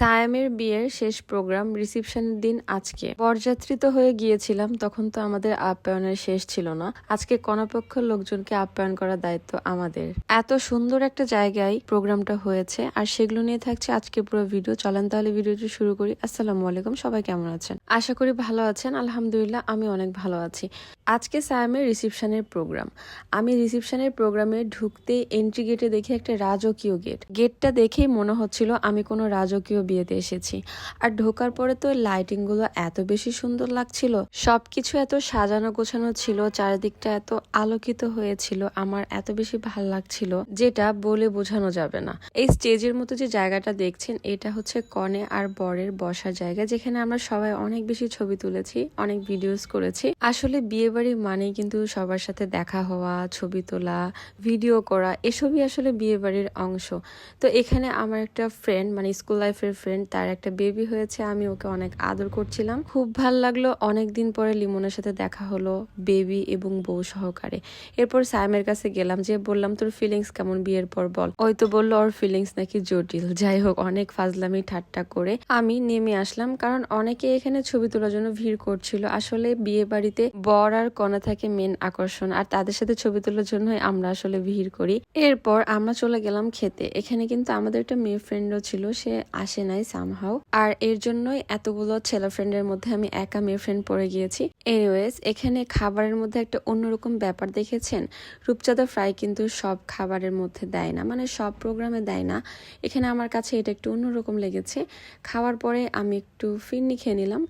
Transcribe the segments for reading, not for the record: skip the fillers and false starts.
সায়ামের বিয়ের শেষ প্রোগ্রাম রিসেপশনের দিন আজকে। বরযাত্রী তো হয়ে গিয়েছিলাম, তখন তো আমাদের আপ্যায়নের শেষ ছিল না। আজকে কনেপক্ষ লোকজনকে আপ্যায়ন করার দায়িত্ব আমাদের। এত সুন্দর একটা জায়গায় প্রোগ্রামটা হয়েছে, আর সেগুলো নিয়ে থাকছে আজকে পুরো ভিডিও। চলেন তাহলে ভিডিওটি শুরু করি। আসসালামু আলাইকুম, সবাই কেমন আছেন? আশা করি ভালো আছেন। আলহামদুলিল্লাহ, আমি অনেক ভালো আছি। আজকে সায়ামের রিসেপশনের প্রোগ্রাম। আমি রিসেপশনের প্রোগ্রামে ঢুকতে এন্ট্রি গেটে দেখি একটা রাজকীয় গেট। গেটটা দেখেই মনে হচ্ছিল আমি কোনো রাজকীয় বিয়েতে এসেছি। আর ঢোকার পরে তো লাইটিং গুলো এত বেশি সুন্দর লাগছিল, সবকিছু এত সাজানো গোছানো ছিল, চারিদিকটা এত আলোকিত হয়েছিল, আমার এত বেশি ভাল লাগছিল যেটা বলে বোঝানো যাবে না। এই স্টেজের মতো যে জায়গাটা দেখছেন, এটা হচ্ছে কনে আর বরের বসার জায়গা, যেখানে আমরা সবাই অনেক বেশি ছবি তুলেছি, অনেক ভিডিওস করেছি। আসলে বিয়ে বাড়ি মানেই কিন্তু সবার সাথে দেখা হওয়া, ছবি তোলা, ভিডিও করা, এসবই আসলে বিয়ে বাড়ির অংশ। তো এখানে আমার একটা ফ্রেন্ড, মানে স্কুল লাইফের ফ্রেন্ড, তার একটা বেবি হয়েছে। আমি ওকে অনেক আদর করছিলাম, খুব ভাল লাগলো। অনেকদিন পরে লিমনের সাথে দেখা হলো, বেবি এবং বউ সহকারে। এরপর সাইমের কাছে গেলাম, যে বললাম তোর ফিলিংস কেমন বিয়ের পর বল। ওই তো বললো ওর ফিলিংস নাকি জটিল। যাই হোক, অনেক ফাজলামি ঠাট্টা করে আমি নেমে আসলাম, কারণ অনেকে এখানে ছবি তোলার জন্য ভিড় করছিল। আসলে বিয়ে বাড়িতে বর আর কনে থাকে মেন আকর্ষণ, আর তাদের সাথে ছবি তোলার জন্যই আমরা আসলে ভিড় করি। এরপর আমরা চলে গেলাম খেতে। এখানে কিন্তু আমাদের একটা মেয়ে ফ্রেন্ডও ছিল, সে আসে নাই সামহাও, আর এর জন্যই এতগুলো ছেলে ফ্রেন্ডের মধ্যে আমি একা মেয়ে ফ্রেন্ড পড়ে গিয়েছি। এনিওয়েজ, এখানে খাবারের মধ্যে একটা অন্যরকম ব্যাপার দেখেছেন। রূপচাঁদা ফ্রাই কিন্তু সব খাবারের মধ্যে দেয় না, মানে সব প্রোগ্রামে দেয় না। এখানে আমার কাছে এটা একটু অন্যরকম লেগেছে। খাওয়ার পরে আমি একটু ফিরনি খেয়ে নিলাম।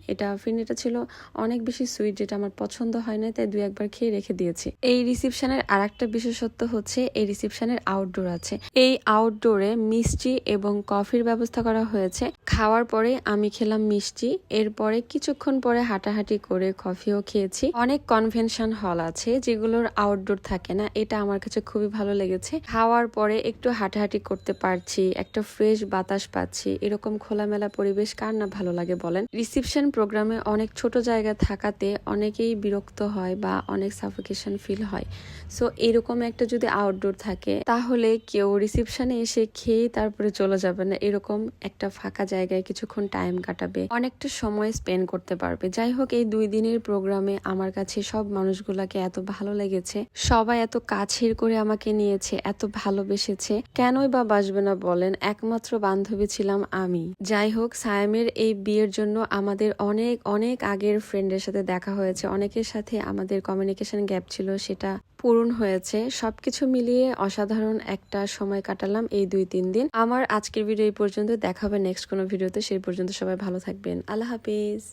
ফিরনিটা ছিল অনেক বেশি সুইট, যেটা আমার পছন্দ হয় না, তাই 2-1 বার খেয়ে রেখে দিয়েছি। এই রিসেপশনের আর একটা বিশেষত্ব হচ্ছে, এই রিসেপশনের আউটডোর আছে। এই আউটডোরে মিষ্টি এবং কফির ব্যবস্থা করা হয়েছে। খাওয়ার পরে আমি খেলাম মিষ্টি, এরপরে কিছুক্ষণ পরে হাঁটাহাঁটি করে কফিও খেয়েছি। অনেক কনভেনশন হল আছে যেগুলোর আউটডোর থাকে না, এটা আমার কাছে খুবই ভালো লেগেছে। খাওয়ার পরে একটু হাঁটাহাঁটি করতে পারছি, একটা ফ্রেশ বাতাস পাচ্ছি। এরকম খোলামেলা পরিবেশ কার না ভালো লাগে বলেন? রিসেপশন প্রোগ্রামে অনেক ছোট জায়গা থাকাতে অনেকেই বিরক্ত হয় বা অনেক সাফোকেশন ফিল হয়। সো এরকম একটা যদি আউটডোর থাকে, তাহলে কেউ রিসেপশনে এসে খেয়ে তারপরে চলে যাবে না, এরকম একটা ফাঁকা জায়গায় কিছুক্ষণ টাইম কাটাবে, অনেকটা সময় স্পেন্ড করতে পারবে। যাই হোক, এই 2 দিনের প্রোগ্রামে আমার কাছে সব মানুষগুলাকে এত ভালো লেগেছে, সবাই এত কাছের করে আমাকে নিয়েছে, এত ভালোবেসেছে। কেনই বা বাসবে না বলেন? একমাত্র বান্ধবী ছিলাম আমি। যাই হোক, সায়ামের এই বিয়ের জন্য আমাদের অনেক অনেক আগের ফ্রেন্ডের সাথে দেখা হয়েছে, অনেকের সাথে আমাদের কমিউনিকেশন গ্যাপ ছিল, সেটা পূরণ হয়েছে। সবকিছু মিলিয়ে অসাধারণ একটা সময় কাটালাম এই 2-3 দিন। আমার আজকের ভিডিও এই পর্যন্ত। দেখা হবে নেক্সট কোনো ভিডিওতে। সেই পর্যন্ত সবাই ভালো থাকবেন। আল্লাহ হাফিজ।